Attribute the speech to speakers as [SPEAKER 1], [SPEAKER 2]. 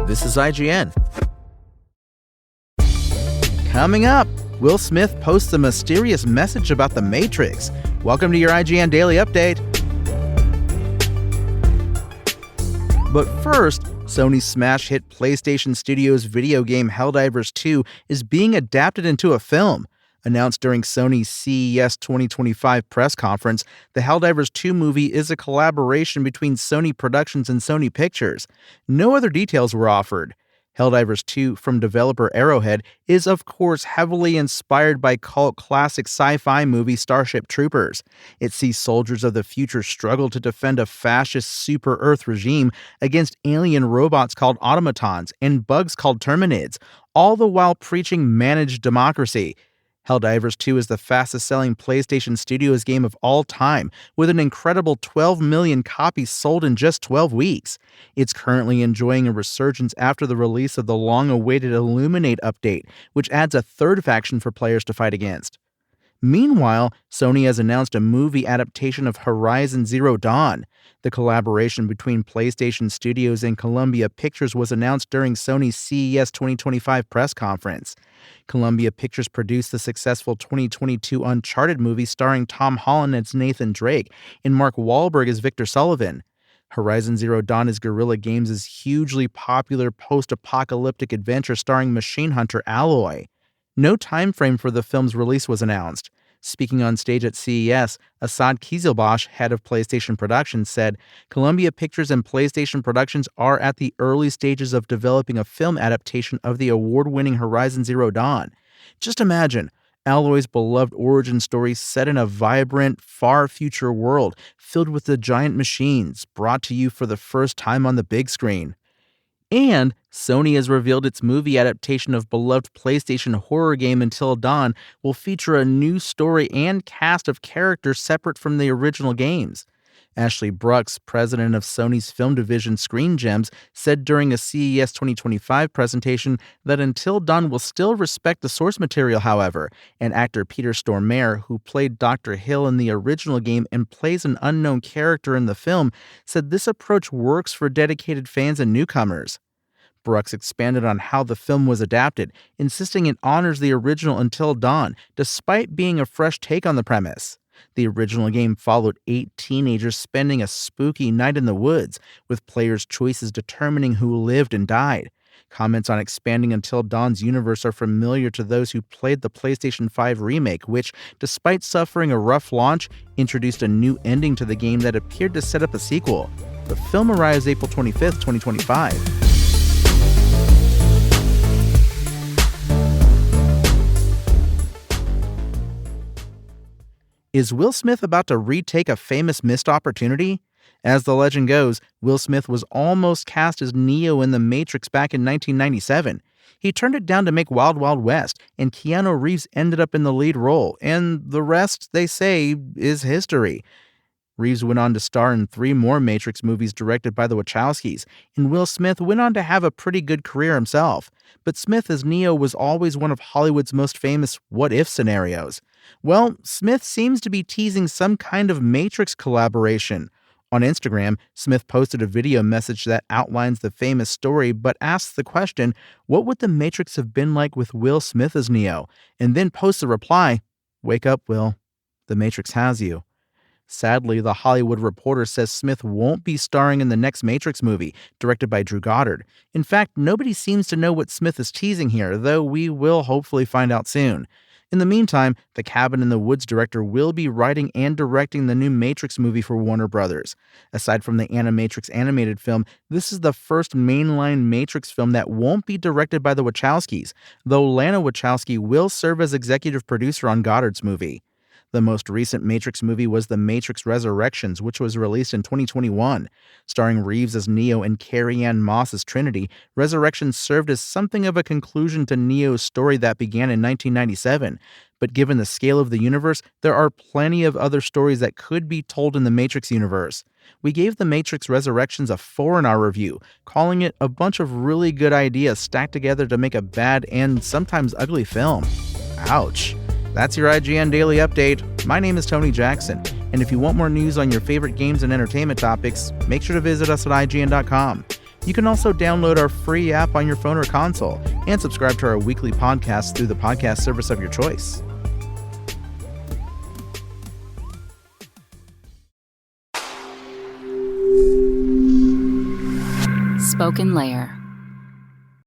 [SPEAKER 1] This is IGN. Coming up, Will Smith posts a mysterious message about The Matrix. Welcome to your IGN Daily Update. But first, Sony's smash hit PlayStation Studios video game Helldivers 2 is being adapted into a film. Announced during Sony's CES 2025 press conference, the Helldivers 2 movie is a collaboration between Sony Productions and Sony Pictures. No other details were offered. Helldivers 2 from developer Arrowhead is of course heavily inspired by cult classic sci-fi movie Starship Troopers. It sees soldiers of the future struggle to defend a fascist super-Earth regime against alien robots called automatons and bugs called terminids, all the while preaching managed democracy. Helldivers 2 is the fastest-selling PlayStation Studios game of all time, with an incredible 12 million copies sold in just 12 weeks. It's currently enjoying a resurgence after the release of the long-awaited Illuminate update, which adds a third faction for players to fight against. Meanwhile, Sony has announced a movie adaptation of Horizon Zero Dawn. The collaboration between PlayStation Studios and Columbia Pictures was announced during Sony's CES 2025 press conference. Columbia Pictures produced the successful 2022 Uncharted movie starring Tom Holland as Nathan Drake and Mark Wahlberg as Victor Sullivan. Horizon Zero Dawn is Guerrilla Games' hugely popular post-apocalyptic adventure starring machine hunter Aloy. No time frame for the film's release was announced. Speaking on stage at CES, Assad Kizilbash, head of PlayStation Productions, said, "Columbia Pictures and PlayStation Productions are at the early stages of developing a film adaptation of the award-winning Horizon Zero Dawn. Just imagine, Aloy's beloved origin story set in a vibrant, far future world filled with the giant machines, brought to you for the first time on the big screen." And Sony has revealed its movie adaptation of beloved PlayStation horror game Until Dawn will feature a new story and cast of characters separate from the original games. Ashley Brooks, president of Sony's film division Screen Gems, said during a CES 2025 presentation that Until Dawn will still respect the source material, however, and actor Peter Stormare, who played Dr. Hill in the original game and plays an unknown character in the film, said this approach works for dedicated fans and newcomers. Brooks expanded on how the film was adapted, insisting it honors the original Until Dawn, despite being a fresh take on the premise. The original game followed 8 teenagers spending a spooky night in the woods, with players' choices determining who lived and died. Comments on expanding Until Dawn's universe are familiar to those who played the PlayStation 5 remake, which, despite suffering a rough launch, introduced a new ending to the game that appeared to set up a sequel. The film arrives April 25th, 2025. Is Will Smith about to retake a famous missed opportunity? As the legend goes, Will Smith was almost cast as Neo in The Matrix back in 1997. He turned it down to make Wild Wild West, and Keanu Reeves ended up in the lead role, and the rest, they say, is history. Reeves went on to star in 3 more Matrix movies directed by the Wachowskis, and Will Smith went on to have a pretty good career himself. But Smith as Neo was always one of Hollywood's most famous what-if scenarios. Well, Smith seems to be teasing some kind of Matrix collaboration. On Instagram, Smith posted a video message that outlines the famous story but asks the question, what would the Matrix have been like with Will Smith as Neo? And then posts a reply, "Wake up, Will. The Matrix has you." Sadly, The Hollywood Reporter says Smith won't be starring in the next Matrix movie, directed by Drew Goddard. In fact, nobody seems to know what Smith is teasing here, though we will hopefully find out soon. In the meantime, the Cabin in the Woods director will be writing and directing the new Matrix movie for Warner Brothers. Aside from the Animatrix animated film, this is the first mainline Matrix film that won't be directed by the Wachowskis, though Lana Wachowski will serve as executive producer on Goddard's movie. The most recent Matrix movie was The Matrix Resurrections, which was released in 2021. Starring Reeves as Neo and Carrie-Anne Moss as Trinity, Resurrections served as something of a conclusion to Neo's story that began in 1997. But given the scale of the universe, there are plenty of other stories that could be told in the Matrix universe. We gave The Matrix Resurrections a 4 in our review, calling it a bunch of really good ideas stacked together to make a bad and sometimes ugly film. Ouch. That's your IGN Daily Update. My name is Tony Jackson, and if you want more news on your favorite games and entertainment topics, make sure to visit us at IGN.com. You can also download our free app on your phone or console and subscribe to our weekly podcast through the podcast service of your choice.
[SPEAKER 2] Spoken Layer.